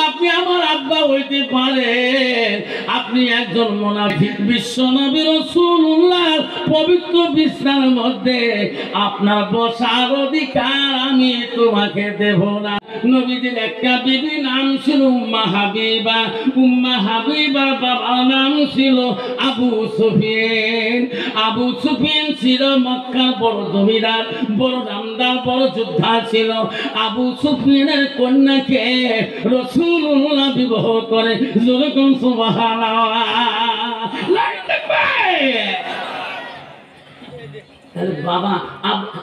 আপনি আমার আব্বা হইতে পারেন, আপনি একজন মুনাফিক। বিশ্বনবী রাসূলুল্লাহর পবিত্র বিছানার মধ্যে আপনার বসার অধিকার আমি তোমাকে দেব না। নবীজির একটা বিবি নাম ছিল উম্মে হাবিবা। উম্মে হাবিবার বাবার নাম ছিল আবু সুফিয়ান। আবু সুফিয়ান ছিল মক্কার বড় জমিদার, বড় নামদার, বড় যোদ্ধা ছিল। আবু সুফিয়ানের কন্যাকে রাসূলুল্লাহ বিবাহ করে। যেরকম সুবহানাল্লাহ। বাবা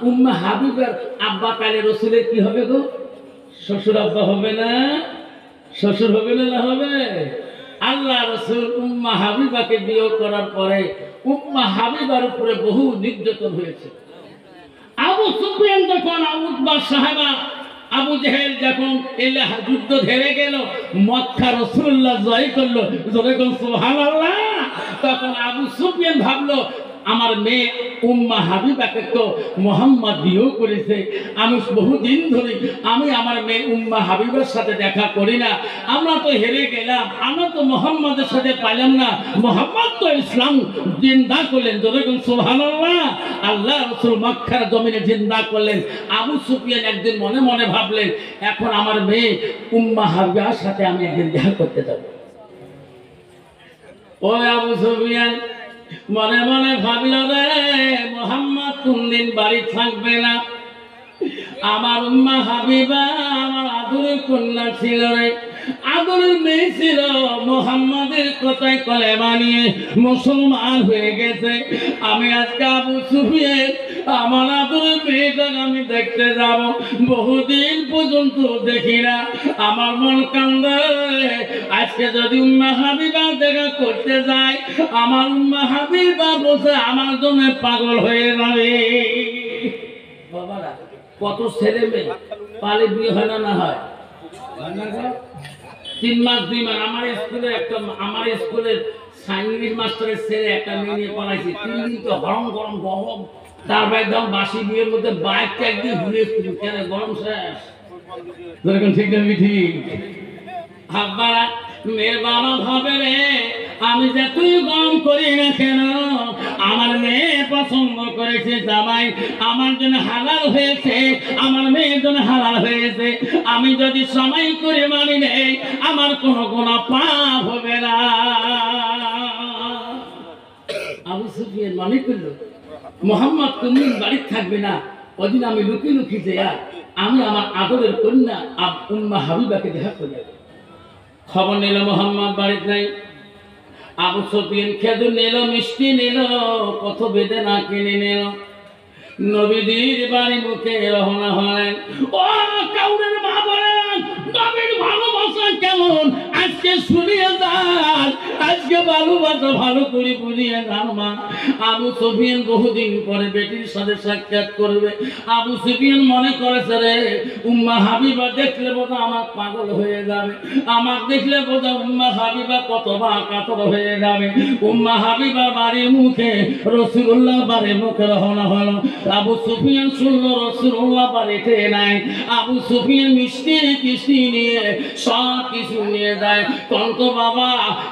উম্মে হাবিবার আব্বা কালে রাসূলের কি হবে গো? শ্বশুর আব্বা হবে না? শ্বশুর হবে না হবে? আল্লাহ রাসূল উম্মে হাবিবাকে বিয়ে করার পরে উম্মে হাবিবার উপরে বহু নির্যাতন হয়েছে। আবু সুফিয়ান যখন উতবা সাহাবা আবু জেহেল যখন যুদ্ধ ধরে গেল, মক্কা রাসূলুল্লাহ জয় করলো, যখন সুবহানাল্লাহ, তখন আবু সুফিয়ান ভাবলো আমার মেয়ে উম্মে হাবিবাকে তো মুহাম্মদ বিয়ে করেছে, আমি বহুদিন ধরে আমি আমার মেয়ে উম্মে হাবিবার সাথে দেখা করি না, আমরা তো হেরে গেলাম, আমরা তো মুহাম্মদের সাথে পাইলাম না, মুহাম্মদ তো ইসলাম জিন্দা করলেন, যখন সুবহানাল্লাহ, আল্লাহ রাসূল মক্কার জমিনে জিন্দা করলেন। আবু সুফিয়ান একদিন মনে মনে ভাবলেন এখন আমার মেয়ে উম্মে হাবিবার সাথে আমি একদিন দেখা করতে যাব। ও আবু সুফিয়ান মনে মনে ভাবল রে মুহাম্মদ কোনদিন বাড়ি থাকবে না, আমার উম্মে হাবিবা আমার আদরের কন্যা ছিল রে, আদরের মেয়ে ছিল, মুহাম্মাদের কথায় কলেমা নিয়ে মুসলমান হয়ে গেছে। আমি আজকে আবু সুফিয়ান আমার আদরের মেয়েটাকে আমি দেখতে যাব, বহুদিন পর্যন্ত দেখি না, আমার মন কান্দে। আজকে যদি উম্মে হাবিবা দেখা করতে যায়, আমার উম্মে হাবিবা বসে আমার জন্য পাগল হয়ে যাবে। বাবারা কত ছেলে মেয়ে পালে বিয়ে হয় না, না হয়? 3 মাস 2 মাস আমার স্কুলের সাইন্স মাস্টারের ছেলে একটা মেয়ে নিয়ে পড়াইছি, 3 দিন তো গরম গরম গরম, তারপর একদম বাসি বিয়ের মধ্যে বাইকটা একদিন ঘুরে এসেছিল, কেন গরম শেষ, যেরকম ঠিক না ঠিক? আব্বারা মেয়ের বাবা ভাবে রে আমি যতই গরম করি না কেন আমার মেয়ে পছন্দ করেছে, জামাই আমার জন্য হালাল হয়েছে, আমার মেয়ের জন্য হালাল হয়েছে, আমি যদি সময় করে মানি নেই আমার কোনো গুনাহ পাপ হবে না। আবু সুফিয়ান মনে করল মুহাম্মদ কোনদিন বাড়ি থাকবে না, ওদিন আমি লুকিয়ে লুকিয়ে যাই আমি আমার আদরের কন্যা উম্মে হাবিবাকে দেখা করে। খবর নিল মুহাম্মদ বাড়িতে নাই। আবু সুফিয়ান খেজুর নিল, মিষ্টি নিল, কত বেদনা কিনে নিল, নবীজির বাড়ি মুখে রওনা হলেন। ও কাউরের মা বলেন নবীর ভালোবাসা কেমন আজকে শুনিয়ে যান, আজকে ভালোবাসা ভালো করে বুঝিয়ে যান মা। আবু সুফিয়ান বহুদিন পরে বেটির সাথে সাক্ষাৎ করবে। আবু সুফিয়ান মনে করেছে রে উম্মে হাবিবা দেখলে বোধহয় আমার পাগল হয়ে যাবে, আমার দেখলে বোধহয় উম্মে হাবিবা কতবা কাতর হয়ে যাবে। উম্মে হাবিবা বাড়ির মুখে রাসূলুল্লাহ বাড়ির মুখে রওনা হলো। আবু সুফিয়ান শুনল রাসূলুল্লাহ বাড়িতে নাই। আবু সুফিয়ান মিষ্টি কিস্তি নিয়ে সব কিছু নিয়ে যায়। তন্ত বাবা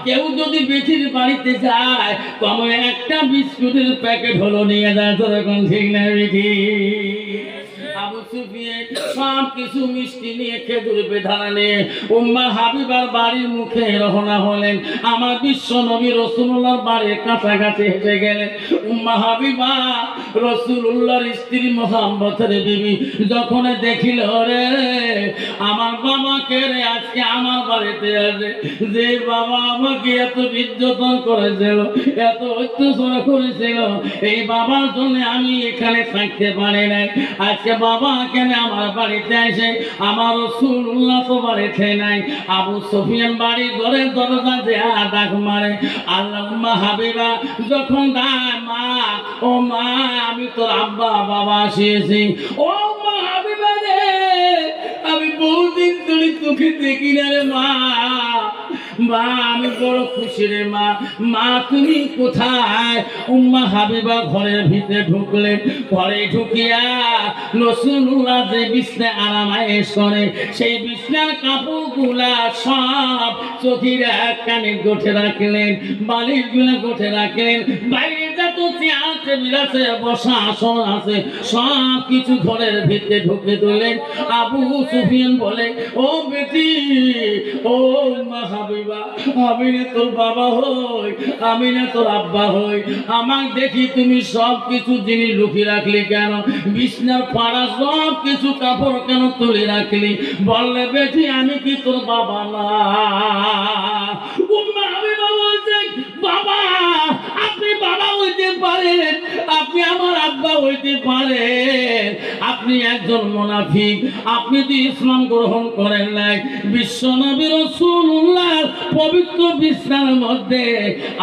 কেউ যদি বেটির বাড়িতে যায় কমে একটা বিস্কুটের প্যাকেট হলো নিয়ে যায়, তো এখন ঠিক না বেটি? আবু সুফিয়ান সব কিছু মিষ্টি নিয়ে খেজুর বেদানা নিয়ে উম্মে হাবিবার বাড়ির মুখে রওনা হলেন। আমার বিশ্ব নবী রাসূলুল্লাহর বাড়ির কাছাকাছি এসে গেলেন। উম্মে হাবিবা রাসূলুল্লাহর স্ত্রী মুহাম্মদের বিবি যখন দেখিল রে আমার বাবাকে রে আজকে আমার বাড়িতে আসে, যে বাবা আমাকে এত নির্যাতন করেছিল, এত অত্যাচার করেছিল, এই বাবার জন্য আমি এখানে থাকতে পারি নাই, আজকে বাবা কেন আমার বাড়িতে আসে, আমার রাসূলুল্লাহ তো বাড়িতে নাই। আবু সুফিয়ান বাড়ি ঘরের দরজা দেয়া ডাক মারে। আল্লাহ উম্মে হাবিবা যখন ডাক মা, ও মা আমি তোর আব্বা বাবা আসিয়েছি, ও উম্মে হাবিবা রে আমি আমি বহুদিন ধরে তোকে দেখি না রে মা। মা আমি বড় খুশি রে মা। মা তুমি কোথায়? উম্মা হাবিবা ঘরের ভিতরে ঢুকলেন। ঘরে ঢুকিয়া রাসূলুল্লাহ যে বিছনায় আরামায়েশ করে সেই বিছনার কাপড়গুলা সব চোখের এক কানে গোঠে রাখলেন, বালিশগুলা গোঠে রাখলেন। বাইরে যত চেয়ার টেবিল আছে, বসা আসন আছে, সব কিছু ঘরের ভিতরে ঢুকে দিলেন। আবু সুফিয়ান বলে, ও বেটি, ও মা হাবিবা, আমি না তোর বাবা হই, আমি না তোর আব্বা হই, আমাকে দেখি তুমি সব কিছু জিনিস লুকিয়ে রাখলি কেন? বিছনার পাড়া সব কিছু কাপড় কেন তুলে রাখলি? বললে, বেটি আমি কি তোর বাবা না? উম্মে হাবিবা বলছেন, বাবা আপনি বাবা হইতে পারেন, আপনি আমার আব্বা হইতে পারেন, আপনি একজন মুনাফিক, আপনি তো ইসলাম গ্রহণ করেন নাই। বিশ্বনবী রাসূলুল্লাহ পবিত্র বিছানার মধ্যে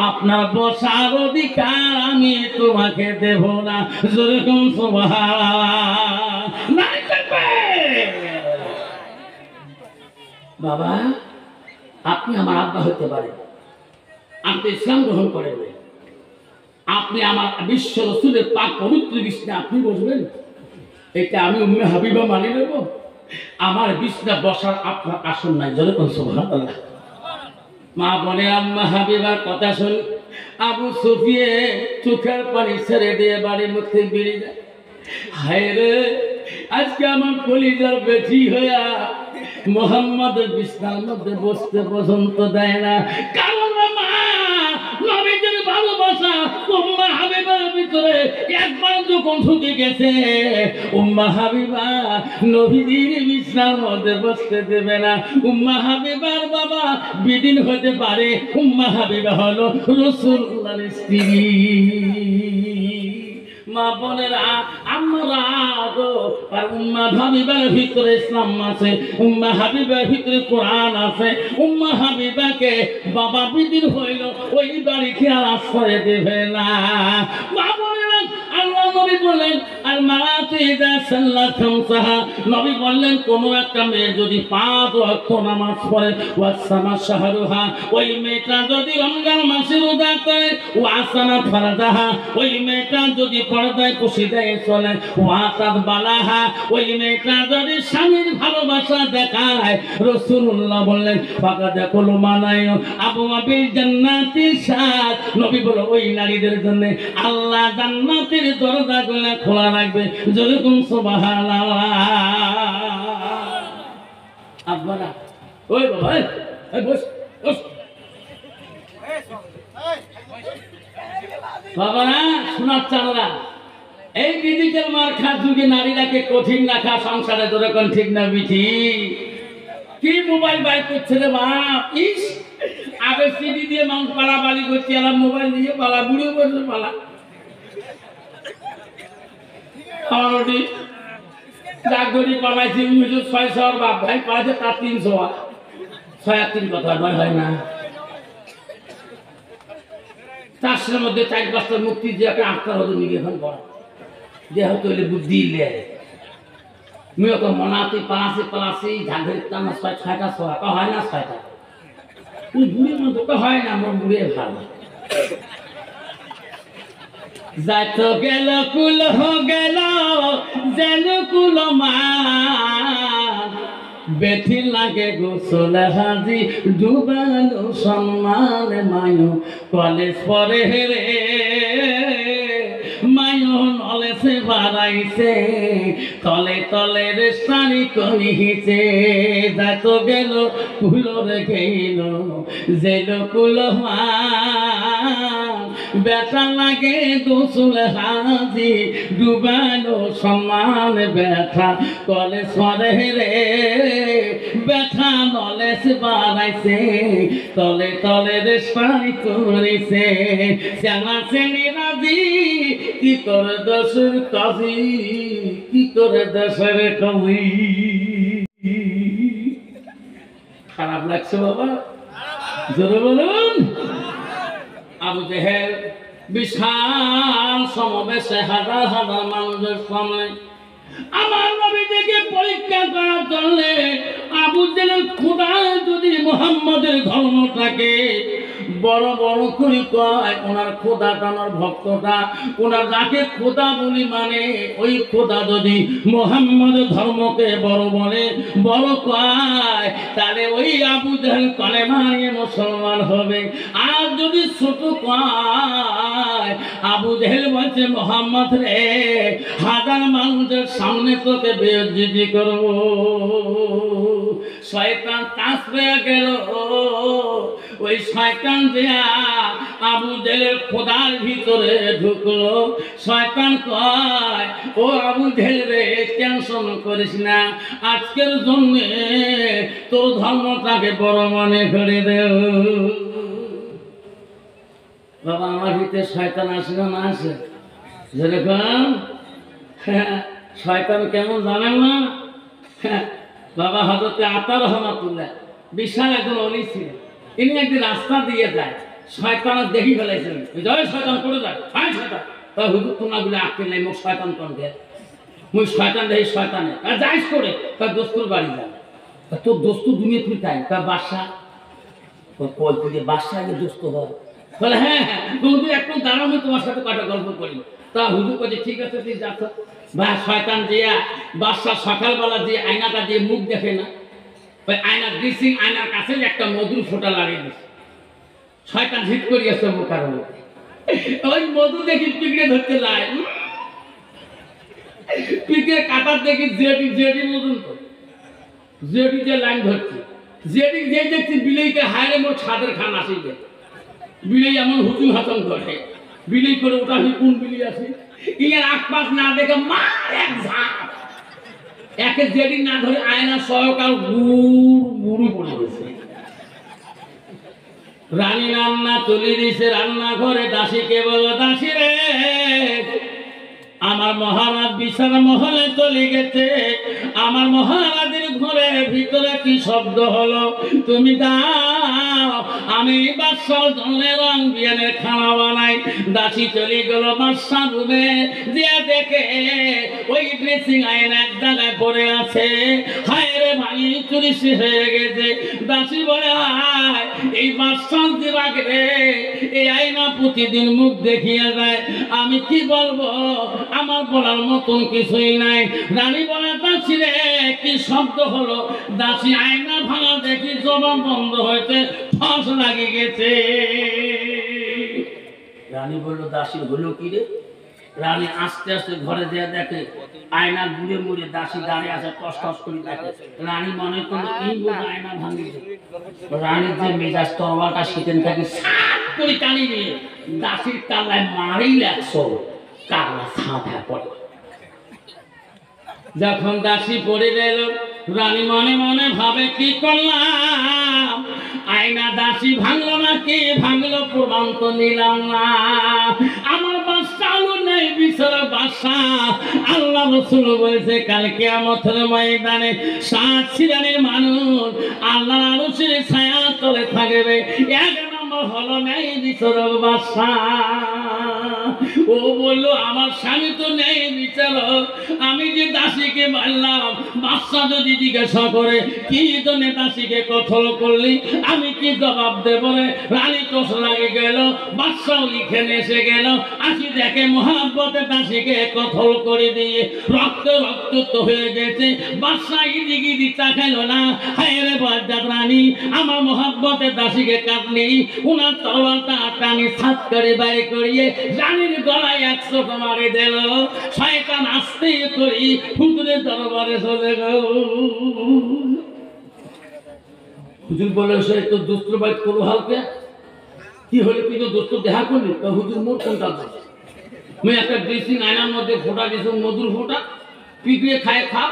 আপনার বসার অধিকার আমি তোমাকে দেব না। যেরকম সুবহানাল্লাহ। বাবা আপনি আমার আব্বা হতে পারেন, আপনি ইসলাম গ্রহণ করেন নাই, আপনি আমার বিশ্ব রাসূলের পাক পবিত্র বিছানায় আপনি বসবেন, এটা আমি উম্মে হাবিবা মানি নেব? আমার বিছনা বসার আপনার আসন নাই। যেরকম সুবহানাল্লাহ। মা বলে, আম্মা হাবিবার কথা শুন। আবু সুফিয়ান চোখের পানি ছেড়ে দিয়ে বাড়ির মধ্যে বেরিয়ে যায়। হায় রে, আজকে আমার কলিজার বেটি হইয়া মুহাম্মাদের বিছনার মধ্যে বসতে পর্যন্ত দেয় না। কারণ মা নবীদের ভালোবাসা উম্মে হাবিবার ভিতরে একবার যখন ঢুকে গেছে, উম্মে হাবিবা নবীদের বিছনার মধ্যে বসতে দেবে না। উম্মে হাবিবার বাবা বিদিন হতে পারে, উম্মে হাবিবা হলো রাসূলুল্লাহর স্ত্রী। মা বোনেরা আমরা গো, আর উম্মে হাবিবার ভিতরে ইসলাম আছে, উম্মে হাবিবার ভিতরে কোরআন আছে। উম্মে হাবিবাকে বাবা বিদিন হইল, ওই বাড়িতে আর আশ্রয় দেবে না। মা বোনেরা আল্লাহ নবী বলেন, আর মারাতে ইদা সাল্লাত খামসাহা, নবী বললেন কোন একটা মেয়ে যদি 5 ওয়াক্ত নামাজ পড়ে, ওয়াসামা শাহরুহা, ওই মেয়েটা যদি রমজান মাসে রোজা করে, ওয়াসানা ফারদাহা, ওই মেয়েটা যদি পর্দায় পুশিদায় চলে, ওয়াতাদ বালাহা, ওই মেয়েটা যদি স্বামীর ভালোবাসা দেখায়, রাসূলুল্লাহ বললেন ফাকাদ কুলু মানায়ু আবু আবিল জান্নাতির সাত, নবী বলে ওই নারীদের জন্য আল্লাহ জান্নাতের দরজাগুলো খোলা রাখবে। যেরকম সুবহানাল্লাহ। আব্বারা ওই বাবা এই বস বস বাবারা, শোনার চালরা, এই ডিজিটাল মার্কা যুগে নারীরাকে কঠিন রাখা সংসারে যেরকম ঠিক না বিঠি? কি মোবাইল বাই করছে রে বাপ! ইস, আগে সিডি দিয়ে মানুষ পালাপালি করছে, এরা মোবাইল দিয়ে পালা, বুড়ো বসে পালা। আমার জাগরি পালাইছে 600 বাপ ভাই পালাইছে, তার 300 6 কথা নয়, হয় না? চাষের মধ্যে 4-5টা মুক্তি দিয়ে একটা 8টা হতো নিয়ে এখন বড় যে হতো বুদ্ধি ইলে মুই ওকে মনাতে পালাসি ঝাঁঝের টানা 6টা 6টা হয় না, 6টা তুই বুড়ির মতো তো হয় না, আমার বুড়ে ভালো যাইতো গেল কুল গেল যেন কুল মা বেঠি লাগে গোসল হাজি ডুবানো সম্মান মায়ো কলেজ পরে রে মায়ো নলেছে বাড়াইছে তলে তলে রে সারি করিছে যাইতো গেল কুলরে গেল যেন কুল মা বেটা লাগে গোসল হাজি ডুবানো সম্মান বেটা কলে সরে রে বেটা নলেজ বাড়াইছে তলে তলে রে সারি করিছে জানা শ্রেণী রাজি কি করে দেশের কাজী কি করে দেশের কাজী। খারাপ লাগছে বাবা? জোরে বলুন। আবু জেহেল বিশাল সমাবেশে হাজার হাজার মানুষের সামনে আমার নবীকে পরীক্ষা করার জন্য আবু জেহেল খোদা যদি মুহাম্মাদের ধর্মটাকে বড় বড় করে কয়, ওনার খোদাটা ওনার ভক্তটা ওনার যাকে খোদা বলি মানে ওই খোদা যদি মুহাম্মাদের ধর্মকে বড় বলে বড় কয়, তাহলে ওই আবু জেহেল কলেমা নিয়ে মুসলমান হবে। আর যদি ছোট কয়, আবু জেহেল বলছে মুহাম্মদ রে, হাজার মানুষের সামনে তোকে বেইজ্জতি করব। শয়তান তাস হয়ে গেল। ওই শয়তান দিয়া আবু জেহেলের খোদার ভিতরে ঢুকলো। শয়তান কয়, ও আবু জেহেল রে, টেনশন করিস না, আজকের জন্য তোর ধর্মটাকে বড় মনে করে দেও। বাবা, আমার ভিতরে শয়তান আসে না আসে? যেরকম শয়তান কেমন জানেন না? বাবা হযরতে আতা রহমাতুল্লাহ বিশাল একজন ওলি ছিলেন। ইনি একদিন রাস্তা দিয়ে যায়, শয়তান দেখি ফেলাইছেন, জয় শয়তান করে যায়, হায় শয়তান। তা হুজুর তোমাগুলো আটকে নাই, মুখ শয়তান কোন গে মুই শয়তান দেখি শয়তানে আর যাইস করে তার দোস্তুর বাড়ি যায়। তোর দোস্তু দুনিয়া তুই তাই তার বাসা বাসা আগে দোস্ত হয় বলে, হ্যাঁ হ্যাঁ তুই একটু দাঁড়াও, আমি তোমার সাথে কটা গল্প করি। তা হুজুর বলছে ঠিক আছে তুই যাচ্ছ। বা শয়তান দিয়া বাদশা সকালবেলা দিয়ে আয়নাটা দিয়ে মুখ দেখে না, ওই আয়না ড্রেসিং আয়নার কাছে একটা মধুর ফোঁটা লাগিয়ে দিচ্ছে। শয়তান হিট করিয়েছে মুখার মধ্যে, ওই মধু দেখি পিঁপড়ে ধরতে লাই, পিঁপড়ে কাটার দেখি জেডি জেডি মতন তো জেডি যে লাইন ধরছে, জেডি যে দেখছি বিলেইকে হায়রে মোর ছাদের খান আসিবে। বিলেই এমন হুতুম হাতম করে, বিলেই করে ওটা কোন বিলি আছে ইয়ার আশপাশ না দেখে মার এক ঝাঁপ, একে জেডি না ধরে আয়না সহকাল গুড় পড়ে গেছে। রানী রান্না তুলে দিছে রান্নাঘরে, দাসীকে বলো, দাসী রে, আমার মহারাজ বিছানা মহলে চলে গেছে, আমার মহারাজের ঘরের ভিতরে কি শব্দ হলো, তুমি দাও আমি বাদশার জন্য রং বিয়ানের খানা বানাই। দাসী চলে গেল বাদশার রুমে, যে দেখে ওই ড্রেসিং আয়না এক জায়গায় পড়ে আছে। হায় রে ভাই, চুরি হয়ে গেছে। দাসী বলে, হায় এই বাদশার দিবাক রে, এই আয়না প্রতিদিন মুখ দেখিয়ে যায়, আমি কি বলবো, আমার বলার মতন কিছুই নাই। রানী বলে, দাসী রে কি শব্দ হলো? দাসী আয়না ভাঙা দেখি জবাব বন্ধ হয়েছে, ফাঁস লাগে গেছে। রানী বলল, দাসী হলো কি রে? রানী আস্তে আস্তে ঘরে যেয়ে দেখে আয়না ঘুরে মুড়ে দাসী দাঁড়িয়ে আছে, টস টস করে দেখে। রানী মনে করলো এই বোধ আয়না ভাঙিয়েছে। রানীর যে মেজাজ তরবারটা সেখান থেকে সাত করে টানি নিয়ে দাসীর কালায় মারেই লাগছো, কালা সাঁধা পড়ে। যখন দাসী পড়ে গেল, রানী মনে মনে ভাবে কি করলাম, আয়না দাসী ভাঙলো না, কে ভাঙলো প্রমাণ তো নিলাম না। আমার বাদশা নেই বিচারক বাদশা। আল্লাহ রাসূল বলেছে কাল কিয়ামতের ময়দানে 7 শ্রেণীর মানুষ আল্লাহর আরশের ছায়া তলে থাকবে। এক নম্বর হলো নেই বিচারক বাদশা। ও বললো, আমার স্বামী তো নেই বিচারক, আমি যে দাসীকে মারলাম, বাদশা যদি জিজ্ঞাসা করে কি জন্য দাসীকে কতল করলি, আমি কি জবাব দেব রে? রানী টোস লাগে গেল, বাদশাও লিখে এসে গেল, আসি দেখে মহাব্বতে দাসীকে কতল করে দিয়ে রক্ত রক্ত হয়ে গেছে। বাদশা ইদিকে দিতা খাইল না। হায় রে বাদশাহ রানী, আমার মহাব্বতে দাসীকে কাটলি, উনার তরবারটা টানি ছাত করে বাইরে করিয়ে রানীর গলায় 100 মারে দিল। শয়তান আস্তে করি হুজুরের দরবারে চলে গেল। হুজুর বলে, সে তো দোস্ত বাইক করো হালকে কি হলে, তুই তো দোস্ত দেখা করলি? হুজুর মোর কোনটা দোষ? আমি একটা ড্রেসিং আয়নার মধ্যে ফোটা দিয়েছি, মধুর ফোটা, পিঁপড়ে খায় খাপ,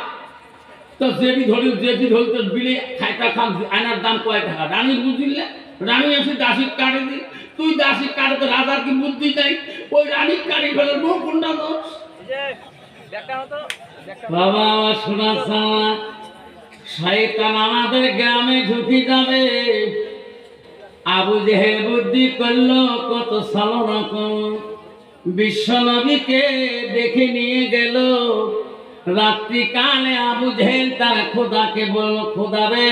তো যেটি ধরতে বিলে খাইটা খাম। আয়নার দাম কয় টাকা? রানী বুঝিলে, রানী এসে দাসির কাটে দি, তুই দাসির কাটে তো রাজার কি বুদ্ধি দেয়, ওই রানীর কাটে ফেলে মোর কোনটা দোষ? বাবা শোনা, শয়তান আমাদের গ্রামে ঢুকে যাবে। আবু জেহেল বুদ্ধি করলো কত সালরকম, বিশ্ব নবীকে দেখে নিয়ে গেল। রাত্রি কালে আবু জেহেল তার খোদাকে বলল, খোদা রে,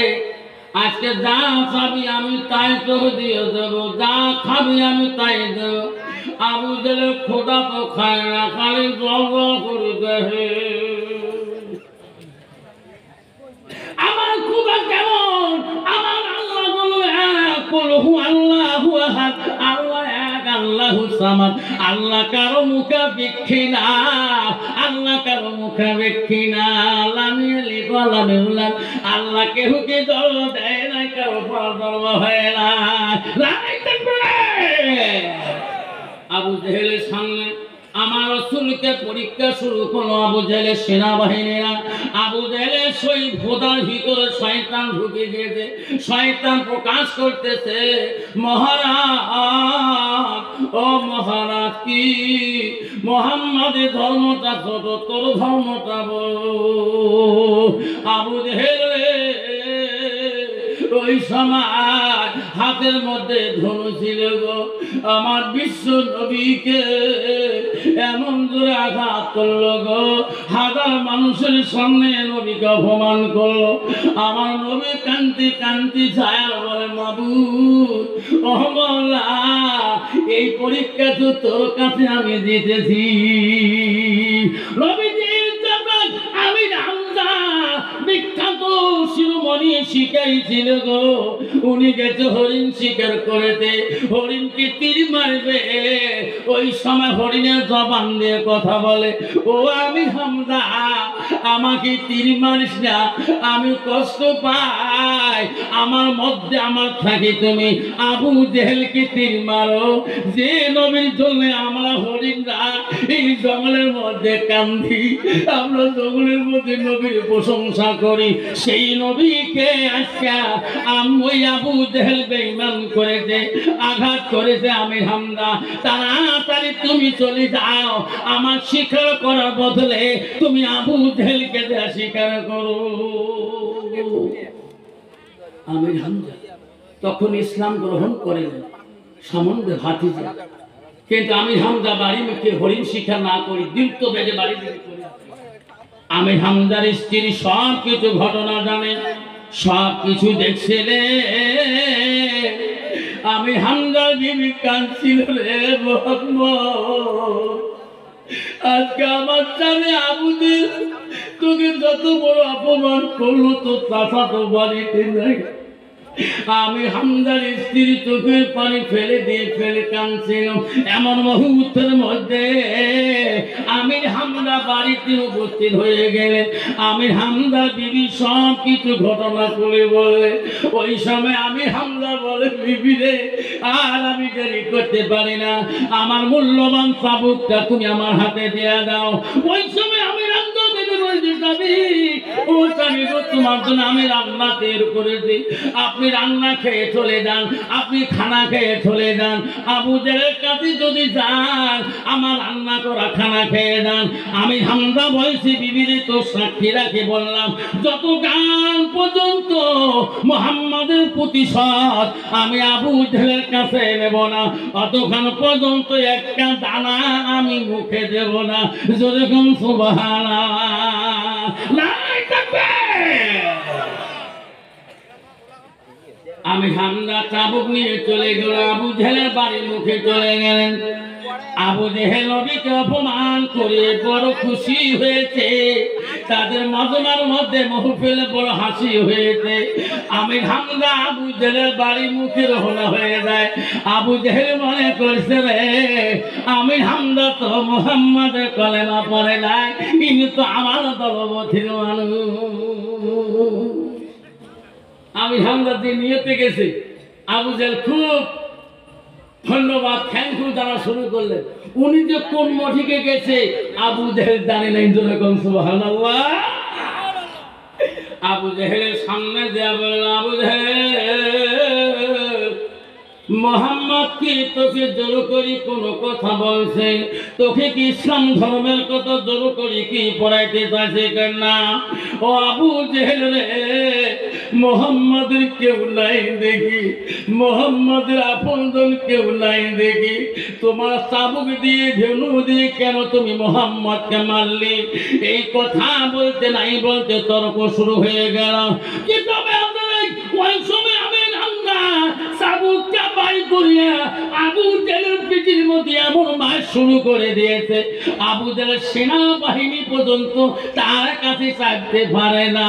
আজকে যা চাবি আমি তাই তোকে দিয়ে দেবো, যা খাবি আমি তাই দেবো। আবু জেহেল খোদা তো খায় না, খালি জল করে দেহে। আমার খোদা কেমন? আমার আল্লাহ বলো এক, বলহু আল্লাহু আহাদ, আল্লাহ এক, আল্লাহু সামাদ। আল্লাহ কারো মুখাপেক্ষী না, আল্লাহ কারো মুখাপেক্ষী না। লাম ইয়ালিদ ওয়া লাম ইউলাদ, আল্লাহ কেহুকে জন্ম দেয় না, কারো পর জন্ম হয় না। আবু জেহেলের সামনে আমার রাসূলকে পরীক্ষা শুরু করলো। আবু জেহেলের সেনাবাহিনীরা, আবু জেহেলের শহীদ খোদার ভিতরে শয়তান ঢুকে গিয়েছে। শয়তান প্রকাশ করতেছে, মহারাজ, ও মহারাজ, কি মুহাম্মাদের ধর্মটা ছোট, তোর ধর্মটা বড়। আবু জেহেল ওই সময় হাতের মধ্যে ধনু ছিল গো। আমার বিশ্ব নবীকে এমন জোরে আঘাত করলো গো, হাজার মানুষের সামনে নবীকে অপমান করলো। আমার নবী কান্তি কান্তি ছায়া বলে, মাবুদ, ও মাওলা, এই পরীক্ষা তো তোর কাছে আমি দিতেছি। নবীজির জগৎ আমি হামজা বিখ্যাত শিরোমণি শিখাইছিল গো। উনি গেছে হরিণ শিকার করেছে, হরিণকে তীর মারবে। ওই সময় হরিণের জবান দিয়ে কথা বলে, ও আমি হামজা, আমাকে তীর মারিস না, আমি কষ্ট পাই। আমার মধ্যে আমার থাকি, তুমি আবু জেহেলকে তীর মারো। যে নবীর জন্য আমরা হরিণরা এই জঙ্গলের মধ্যে কান্দি, আমরা জঙ্গলের মধ্যে নবীর প্রশংসা করি, সেই নবীকে আজকে ওই আবু জেহেল বেঈমান করেছে, আঘাত করেছে। আমি হামজা, তাড়াতাড়ি তুমি চলে যাও, আমার স্বীকার করার বদলে তুমি আবু জেহেলকে দেয়া স্বীকার করো। আমি হামজা তখন ইসলাম গ্রহণ করেন সম্বন্ধে ভাতিজা, কিন্তু আমি হামজা বাড়ি মুখে হরিণ শিক্ষা না করি, দীপ্ত বেজে বাড়ি থেকে চলে আসি। আমি হামজার স্ত্রী সব কিছু ঘটনা জানে, সব কিছু দেখছে রে। আমি হামজার বিবি কাঁদছিল রে, মোহাম্মদ, আজকে আমার সামনে আবু জেহেল তোকে যত বড় অপমান করলো, তো চাচা তো বাড়িতে নাই। আমি হামজার স্ত্রী চোখের পানি ফেলে দিয়ে ফেলে কাঁদছিল। এমন মুহূর্তের মধ্যে আমি হামজা বাড়িতে উপস্থিত হয়ে গেলে আমি হামজা বিবি সব কিছু ঘটনা করে বলে। ওই সময় আমি হামজা বলে, বিবি রে, আর আমি দেরি করতে পারি না, আমার মূল্যবান চাবুকটা তুমি আমার হাতে দিয়ে দাও। ওই সময় আমি রান্না দেবে বলছি, স্বামী, ও স্বামী গো, তোমার জন্য আমি রান্না তৈরি করেছি, আপনি রান্না খেয়ে চলে যান, আপনি খানা খেয়ে চলে যান। আবু জেহেলের কাছে যদি যান, আমার রান্না করা খানা খেয়ে যান। আমি হামজা বলছি, বিবিরে তো সাক্ষী রাখি বললাম, যত গান পর্যন্ত মুহাম্মাদের প্রতিশোধ আমি আবু জেহেলের কাছে নেব না, অতক্ষণ পর্যন্ত একটা দানা আমি মুখে দেব না। যেরকম সুবহানাল্লাহ। আমি হামজা চাবুক নিয়ে চলে গেল, আবু জেহেলের বাড়ির মুখে চলে গেলেন। আবু জেহেল নবীকে অপমান করে বড় খুশি হয়েছে, তাদের মজমার মধ্যে মহফিলে বড় হাসি হয়েছে। আমি হামজা আবু জেহেলের বাড়ির মুখে রওনা হয়ে যায়। আবু জেহেল মনে করছে রে, আমি হামজা তো মুহাম্মাদের কলেমা পড়ে নাই, কিন্তু আমার দলবধির মানুষ। আমি হামজা দিয়ে নিয়েতে গেছি। আবু জেহেল খুব ধন্যবাদ, থ্যাংক ইউ জানা শুরু করলেন। উনি যে কোন মঠিকে গেছে আবু জেহেল জানে নাই। সুবহানাল্লাহ। আবু জেহেলের সামনে দেয়া বলল, আবু জেহেল, মুহাম্মদ কি তোকে জোর করি কোনো কথা বলছে? তোকে কি ইসলাম ধর্মের কথা জোর করি কি পড়াইতে চাইছে না? ও আবু জেহেল রে, মোহাম্মদের কেউ নাই দেখি, মোহাম্মদের আপনজন কেউ নাই দেখি, তোমার চাবুক দিয়ে ধেনু দিয়ে কেন তুমি মোহাম্মদকে মারলি? এই কথা বলতে নাই বলতে তর্ক শুরু হয়ে গেল। কিন্তু ওই সময় আমি রান্না চাবুকটা বাড়ি করিয়া আবু জেলের পিঠির মধ্যে এমন মার শুরু করে দিয়েছে, আবু জেলের সেনাবাহিনী পর্যন্ত তার কাছে চাইতে পারে না।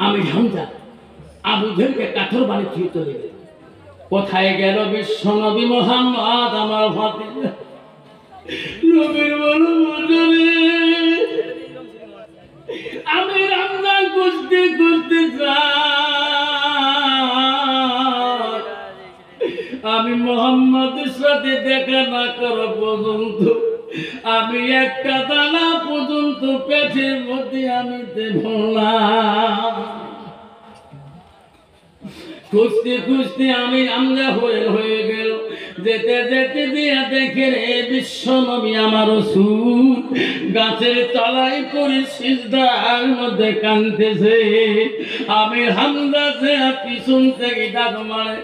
আমি হামজা আবু জেলকে কাঠর বাড়ি ছুঁয়ে চলে গেল। কোথায় গেল বিশ্ব নবী মুহাম্মদ আমার ভাতিজা? নবীর বড় বদরে আমি রমজান খুঁজতে খুঁজতে যাই, আমি মোহাম্মদের সাথে দেখা না করা পর্যন্ত আমি একটা দানা পর্যন্ত পেটের মধ্যে আমি দেব না। খুঁজতে খুঁজতে আমি রামজা হয়ে গেল। যেতে যেতে দিয়া দেখে রে বিশ্ব নবী আমার রাসূল গাছের তলায় পড়ে সিজদার মধ্যে কাঁদতেছে। আমি হামজা যে পিছন থেকে ডাক মারে,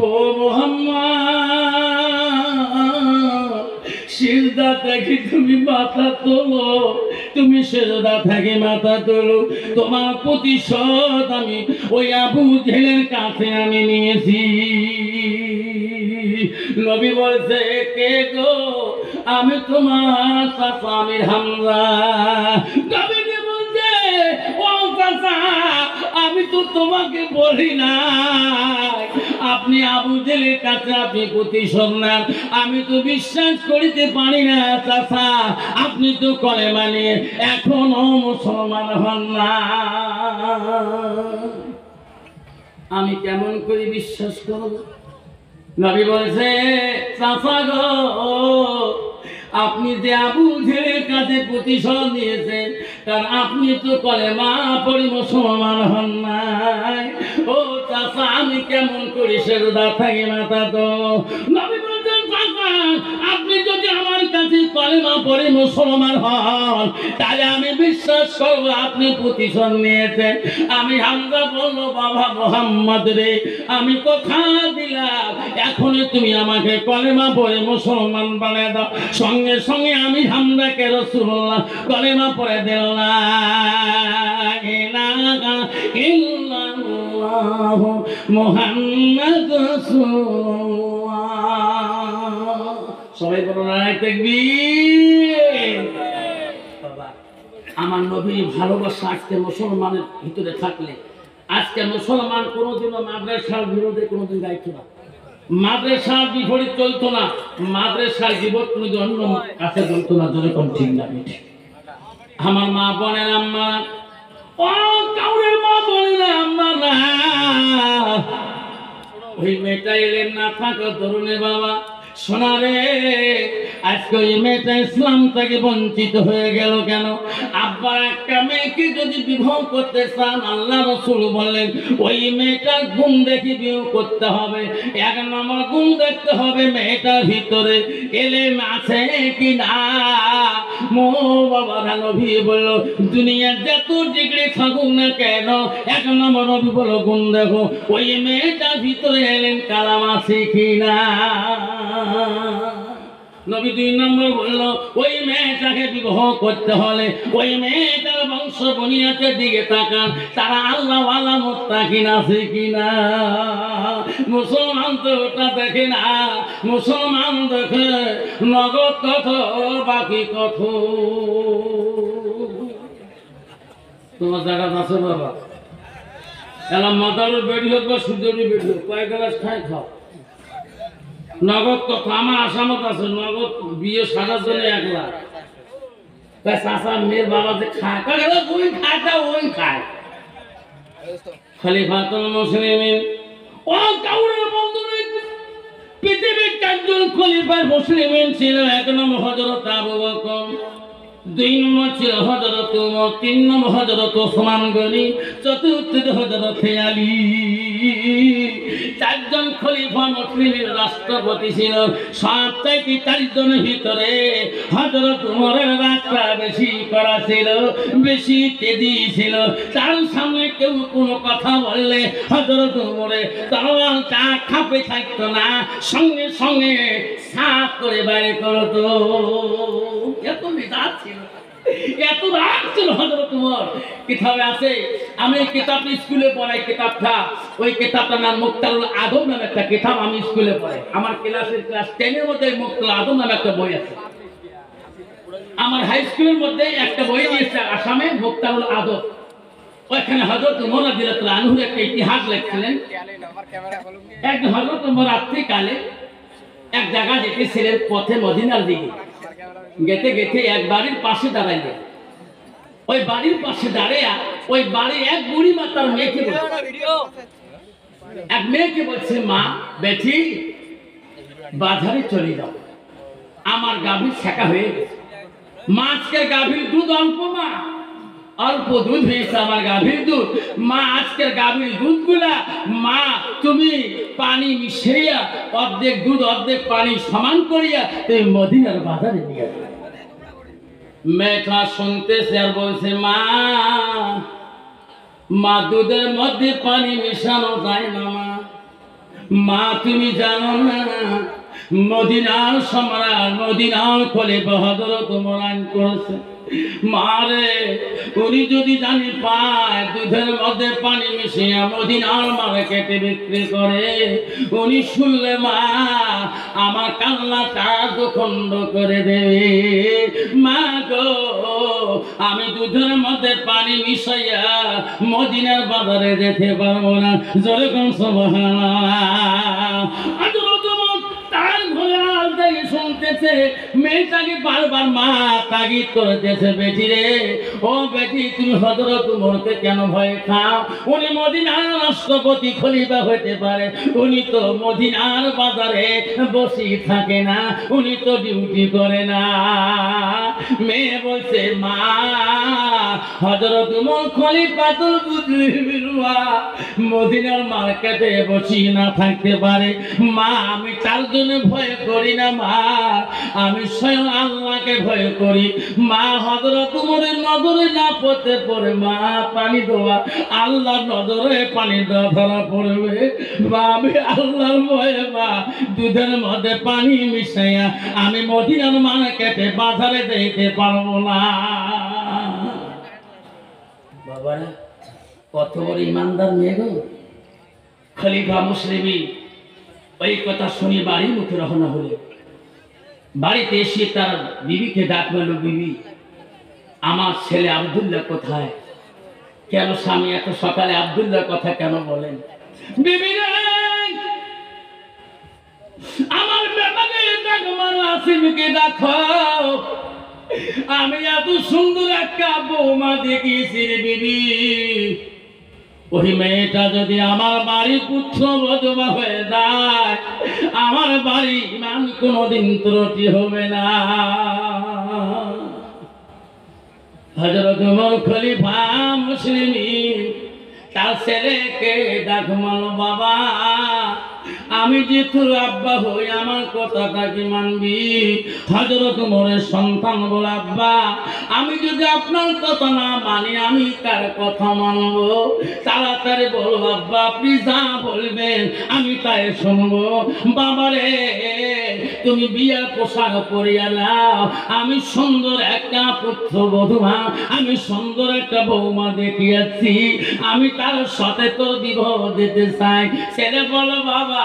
ও মুহাম্মদ সিজদা থেকে তুমি মাথা তোলো, তুমি সিজদা থেকে মাথা তোলো, তোমার প্রতিশোধ আমি ওই আবু জেলের কাছে আমি নিয়েছি। নবী বলছে, কে গো? আমি তোমার চাচা আমির হামজা। নবী বলছে, ও চাচা আমি তো তোমাকে বলি না আপনি আবু জেলের কাছে আপনি প্রতিশোধ নেন। আমি তো বিশ্বাস করিতে পারি না চাচা, আপনি তো কলেমা নিয়ে এখনো মুসলমান হন না। আমি কেমন করে বিশ্বাস করব? নবী বলছে, চাচা গো আপনি যে আবু জেলের কাছে প্রতিশোধ নিয়েছেন, কারণ আপনি তো কলেমা পড়ে মুসলমান হন নাই। ও চাচা আমি কেমন করি সিজদা থেকে মাথা তো? নবী বলছেন, চাচা আপনি যদি আমার কাছে কলেমা পড়ে মুসলমান হন তাহলে আমি বিশ্বাস করবো আপনি প্রতিশোধ নিয়েছেন। আমি হামজা বললো, বাবা মুহাম্মদ রে আমি কথা দিলাম এখনই তুমি আমাকে কলেমা পড়ে মুসলমান বানিয়ে দাও। সঙ্গে সঙ্গে আমি হামজাকে রাসূলুল্লাহ কলেমা পড়ে দিলাম, লা ইলাহা ইল্লাল্লাহ মুহাম্মাদুর রাসূলুল্লাহ। সবাই বলুন নারায়ে তাকবীর। আমার নবীর ভালোবাসা আজকে মুসলমানের ভিতরে থাকলে, আজকে মুসলমান কোনোদিনও মাদ্রাসার বিরোধে কোনোদিন গাইতো না, মাদ্রাসার বিপরীত চলতো না, মাদ্রাসার জীবন কোনোদিন অন্য কাছে চলতো না। যেরকম ঠিক না মিঠে আমার মা বোনের আম্মা, ও কাউরের মা বোনের আম্মা না, ওই মেয়েটা এলেন না থাকা ধরনের বাবা শোনা রে, আজকে ওই মেয়েটা ইসলাম থেকে বঞ্চিত হয়ে গেল কেন? আব্বা একটা মেয়েকে যদি বিবাহ করতে চান, আল্লাহ রাসূল বললেন ওই মেয়েটার গুণ দেখে বিয়ে করতে হবে। এক নম্বর গুণ দেখতে হবে মেয়েটার ভিতরে এলেম আছে কি না। মো বাবা নবী বলল দুনিয়ার যত ডিগ্রি থাকুক না কেন, এক নম্বর নবী বলল গুণ দেখো ওই মেয়েটার ভিতরে এলেম কালাম আছে কি না। নবী দুই নম্বর বলল ওই মেয়েটাকে বিবাহ করতে হলে ওই মেয়েটার বংশ বুনিয়াদের দিকে তাকান, তারা আল্লাহ ওয়ালা মুত্তাকিন আছে কিনা। মুসলমান তো ওটা দেখে না, মুসলমান দেখে নগদ কত বাকি কত। তোমার জায়গা আছে বাবা, এলাম মাতারও বেড়ি হোক বা সুদেরই বেড়ি হোক, কয়েক গ্লাস খাই খাও। নগদ কথা আমার আসামত আছে, নগদ বিয়ে সাজার জন্য 1 লাখ। তাই চাচা মেয়ের বাবা যে খায়, ওই খায়টা ওই খায়। খলিফাতুল মুসলিমিন, ও কাউরের বন্ধু নেই, পৃথিবীর 4 জন খলিফার মুসলিমিন ছিল। 1 নম্বর হযরত আবু বকর, দুই নম্বর ছিল হযরত উমর, তিন নম্বর হযরত ওসমান গনি, চতুর্থ হযরত আলী। চারজন খলিফা মুসলিমের রাষ্ট্রপতি ছিল। সবচাইতে চারজনের ভিতরে হযরত উমরের রাগটা বেশি করা ছিল, বেশি তেজি ছিল। তার সামনে কেউ কোনো কথা বললে হযরত উমরের তরবারটা খাপে থাকতো না, সঙ্গে সঙ্গে সাফ করে বাইরে করতো। এত মেজাজ ছিল, এত রাগ ছিল হযরত উমর। কিতাবে আছে, আমি কিতাব স্কুলে পড়াই, কিতাবটা ওই কিতাবটার নাম মুক্তারুল আদম নামে একটা কিতাব, আমি স্কুলে পড়াই। আমার ক্লাস 10 এর মধ্যে মুক্তারুল আদম নামে একটা বই আছে। আমার হাই স্কুলের মধ্যে একটা বই দিয়েছে আসামে, মুক্তারুল আদম। ওইখানে হযরত উমর রাদিয়াল্লাহু আনহু একটা ইতিহাস লিখছিলেন। একদিন হযরত উমর রাত্রিকালে এক জায়গা যেতেছিলেন পথে মদিনার দিকে, গেতে গেতে এক বাড়ির পাশে দাঁড়াইলেন। ওই বাড়ির পাশে দাঁড়িয়ে ওই বাড়ির এক বুড়ি মা তার মেয়েকে বলছে, এক মেয়েকে বলছে, মা বেটি বাজারে চলে যাও, আমার গাভীর ছেঁকা হয়ে গেছে। মা আজকের গাভীর দুধ অল্প, মা অল্প দুধ হয়েছে আমার গাভীর দুধ। মা আজকের গাভীর দুধগুলা মা তুমি পানি মিশিয়ে অর্ধেক দুধ অর্ধেক পানি সমান করিয়া তুমি মদিনার বাজারে নিয়ে যাও। মেয়েটা শুনতেছে আর বলছে, মা মা দুধের মধ্যে পানি মিশানো যায় না। মা মা তুমি জানো না, মদিনার সম্রাট, মদিনার খলিফা হযরত উমর আইন করেছে। মারে উনি যদি জানি পায় দুধের মধ্যে পানি মিশিয়ে মদিনার মার্কেটে বিক্রি করে, উনি শুনলে মা আমার কান্নাটা দুখণ্ড করে দেবে। মা গো আমি দুধের মধ্যে পানি মিশাইয়া মদিনার বাজারে যেতে পারবো না। জোরে কোন সুবহানাল্লাহ। তার ঘরে আল থেকে শুনতেছে, মেয়েটাকে বারবার মা তাগিদ করতেছে, বেটি রে ও বেটি তুমি হযরত উমরকে কেন ভয় খাও? উনি মদিনার রাষ্ট্রপতি খলিফা হতে পারে, উনি তো মদিনার বাজারে বসে থাকে না, উনি তো ডিউটি করে না। মেয়ে বলছে, মা হযরত উমর খলিফাতুল মুসলিমিনা মদিনার মার্কেটে বসে না থাকতে পারে। মা আমি তার জন্য ভয় করি না, মা আমি স্বয়ং আল্লাহকে ভয় করি। মা হযরত উমরের নজরে না পড়তে পড়ে মা পানি দেওয়া আল্লাহর নজরে পানি দেওয়া ধরা পড়বে। মা আমি আল্লাহর ভয়ে মা দুধের মধ্যে পানি মিশাইয়া আমি মদিনার মার্কেটে বাজারে যেতে পারবো না। বাবারা কত বড় ইমানদার মেয়ে গো। খলিফা মুসলিমিন ওই কথা শুনে বাড়ি মুখে রওনা হলে, বাড়িতে এসে তার বিবিকে ডাক মারল, বিবি আমার ছেলে আব্দুল্লাহ কোথায়? কেন স্বামী এত সকালে আব্দুল্লাহর কথা কেন বলেন? বিবি রে আমার বেটাকে ডাক মারো, আসিমকে দেখো, আমি এত সুন্দর একটা বৌমা দেখিয়েছি রে বিবি। ওই মেয়েটা যদি আমার বাড়ির পুত্র বধূ হয়ে যায়, আমার বাড়ি ইমান কোনোদিন ত্রুটি হবে না। হযরত উমর খলিফা মুসলিমিন তার ছেলেকে ডাক মারল, বাবা আমি যে তোর আব্বা হই আমার কথাটা কি মানবি? হযরত উমরের সন্তান বলে, আব্বা আমি যদি আপনার কথা না মানি আমি কার কথা মানবো? তাড়াতাড়ি বলো আব্বা, আপনি যা বলবেন আমি তাই শুনবো। বাবারে তুমি বিয়ার পোশাক পরিয়া নাও, আমি সুন্দর একটা পুত্র বধূ, আমি সুন্দর একটা বৌমা দেখিয়াছি, আমি তার সাথে তোর বিবাহ দিতে চাই। ছেলে বলো, বাবা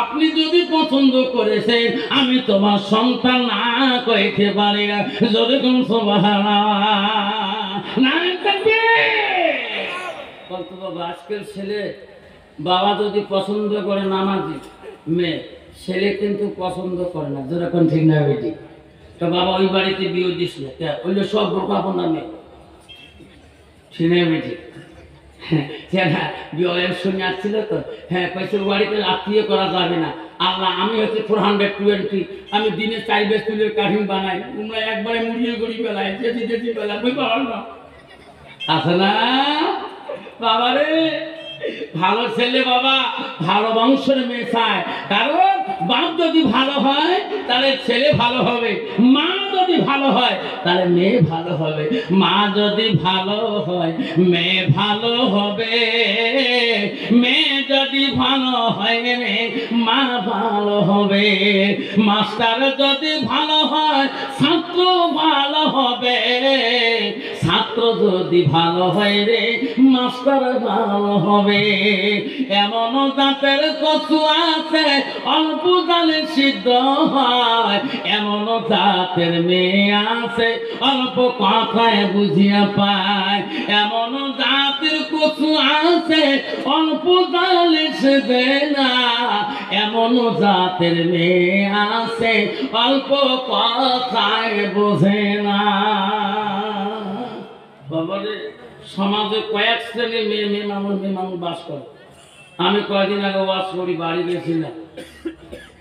আপনি যদি পছন্দ করেছেন আমি তোমার সন্তান না কইতে পারি না। যদি কোন আজকের ছেলে বাবা যদি পছন্দ করে নামাজি মেয়ে, ছেলে কিন্তু পছন্দ করে না। যেরকম ঠিক না বেটি, তো বাবা ওই বাড়িতে বিয়ে দিছিল, ওইগুলো সব বোকা আপনার মেয়ে শুনে বেটি। হ্যাঁ বিয়ে শুনে আসছিল তো, হ্যাঁ কয়েছে বাড়িতে আত্মীয় করা যাবে না, আল্লাহ আমি হচ্ছে 420, আমি দিনে 4 বেশ তুলের কাঠিং বানাই, তোমরা একবারে মুড়িয়ে গড়ি বেলায় যেতে যেতে বেলা বই পাওয়ার না আছে না বাবারে। ভালো ছেলে বাবা ভালো বংশের মেয়ে চায়, কারণ বাপ যদি ভালো হয় তাহলে ছেলে ভালো হবে, মা যদি ভালো হয় তাহলে মেয়ে ভালো হবে, মা যদি ভালো হয় মেয়ে ভালো হবে, মেয়ে যদি ভালো হয় রে মা ভালো হবে, মাস্টার যদি ভালো হয় ছাত্র ভালো হবে, ছাত্র যদি ভালো হয় রে মাস্টার ভালো হবে। এমন জাতের কচু আছে অল্প জালে সিদ্ধ হয়, এমন জাতের মেয়ে আছে অল্প কথায় বুঝিয়া পায়, এমন জাতের কচু আছে অল্প জালে সিদ্ধে না, এমন জাতের মেয়ে আছে অল্প কথায় বোঝে না। বাবারে সমাজে কয়েক শ্রেণীর মেয়ে মানুষ বাস করে। আমি কয়েকদিন আগে ওয়াজ করি, বাড়ি গেছিলাম,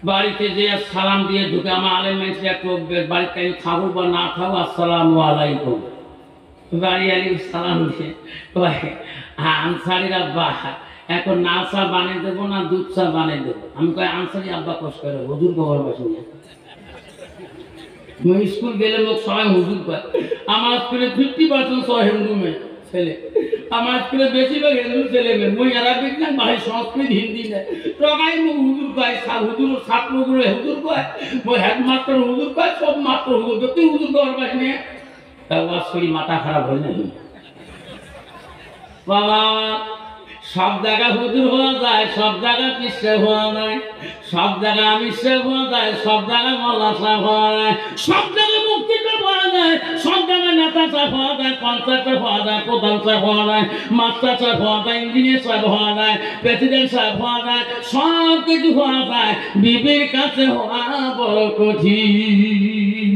বাড়িতে যে সালাম দিয়ে ঢুকে আমার আলেম মেয়েছে একটু বাড়িতে খাবো বা না খাবো আসসালামু আলাইকুম, বাড়ি আলি সালাম দিয়ে আনসারির আব্বা এখন না চা বানিয়ে দেবো না দুধ চা বানিয়ে দেবো। আমি কই আনসারি আব্বা কষ্ট করে হুজুর গোবর বসে স্কুল গেলে লোক সবাই হুজুর পায়। আমার স্কুলে 50% সব হিন্দু মেয়ে ছেলে, আমার স্কুলে বেশিরভাগ হিন্দু ছেলে মেয়ে। মই আরবিক না ভাই সংস্কৃত হিন্দি না টকাই মুখ হুজুর পায়, হুজুর ছাত্রগুলো হুজুর পায়, মই হেডমাস্টার হুজুর পায়, সব মাত্র হুজুর। তুই হুজুর পাওয়ার পাস নিয়ে তার ওয়াজ করি মাথা খারাপ হয় না বাবা। সব জায়গা হুজুর হওয়া যায়, সব জায়গা পিসে হওয়া যায়, সব জায়গা আমিষে হওয়া যায়, সব জায়গায় মোল্লা সাহেব হওয়া যায়, সব জায়গায় মুক্তিতে হওয়া যায়, সব জায়গায় নেতা সাহেব হওয়া যায়, পঞ্চায়েতে হওয়া যায়, প্রধান সাহেব হওয়া যায়, মাস্টার সাহেব হওয়া যায়, ইঞ্জিনিয়ার সাহেব হওয়া যায়, প্রেসিডেন্ট সাহেব হওয়া যায়, সব কিছু হওয়া যায়। বিবির কাছে হওয়া বড় কঠিন।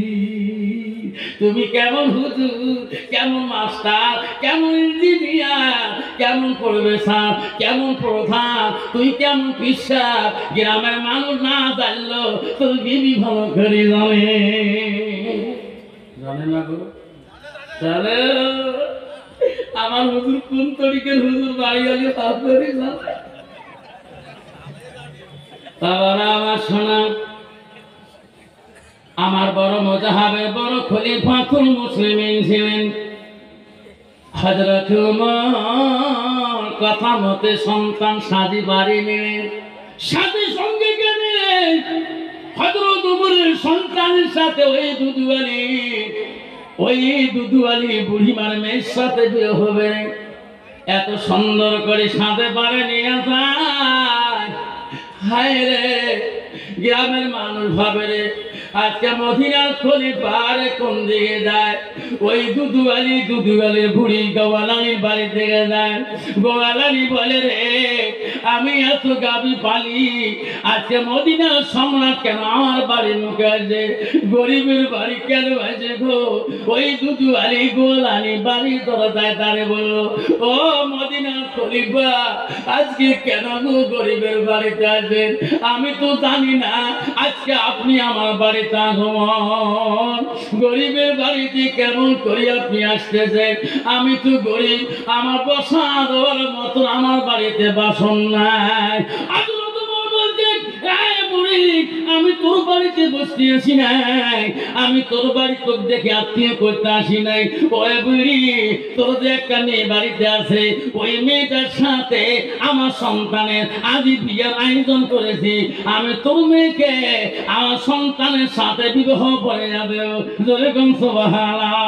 তুমি কেমন হুজুর, কেমন মাস্টার, কেমন ইঞ্জিনিয়ার, কেমন প্রফেসর, কেমন প্রধান, তুই কেমন পিসাব, গ্রামের মানুষ না জানলো তুই বিবি ভালো করে জানে, জানে না গো। তাহলে আমার হুজুর কোন তরিকের হুজুর বাড়ি আলি তার করে জানে। তারপরে আমার শোনা আমার বড় মুজাহাবের বড় খলিফাতুল মুসলিমিন ছিলেন হযরত ওমর। কথা মতে সন্তান সাজি বাড়ি নিলেন, সাথে সঙ্গে গেলেন হযরত ওমরের সন্তানের সাথে ওই দুদুয়ালি বুড়িমার মেয়ের সাথে বিয়ে হবে। এত সুন্দর করে সাথে বাড়ি নিয়ে যায়, হায় রে গ্রামের মানুষ ভাবে রে আজকে মদিনার খলিফার কোন দিকে যায়, ওই দুদুয়ালির বুড়ি গোয়ালানির বাড়ি থেকে যায়। গোয়ালানি বলে রে আমি এত গাবি পালি, আজকে মদিনার সম্রাট কেন আমার বাড়ির মুখে আসে, গরিবের বাড়ি কেন আসে গো? ওই দুদুয়ালি গোয়ালানি বাড়ি দরজায় দাঁড়িয়ে বললো, ও মদিনার খলিফা আজকে কেন গো গরিবের বাড়িতে আসেন? আমি তো জানি না আজকে আপনি আমার বাড়িতে আগমন, গরিবের বাড়িতে কেমন করে আপনি আসতেছেন? আমি তো গরিব, আমার বসা দেওয়ার মতো আমার বাড়িতে বাসন নাই। আমি তোর বাড়িতে বসতে আসি নাই, আমি তোর বাড়ি তোর দেখে আত্মীয় করতে আসি নাই। ওই বুড়ি তোর যে একটা মেয়ে বাড়িতে আছে, ওই মেয়েটার সাথে আমার সন্তানের আজ বিয়ের আয়োজন করেছি। আমি তোর মেয়েকে আমার সন্তানের সাথে বিবাহ করে যাবে। জোরে কম সুবহানাল্লাহ।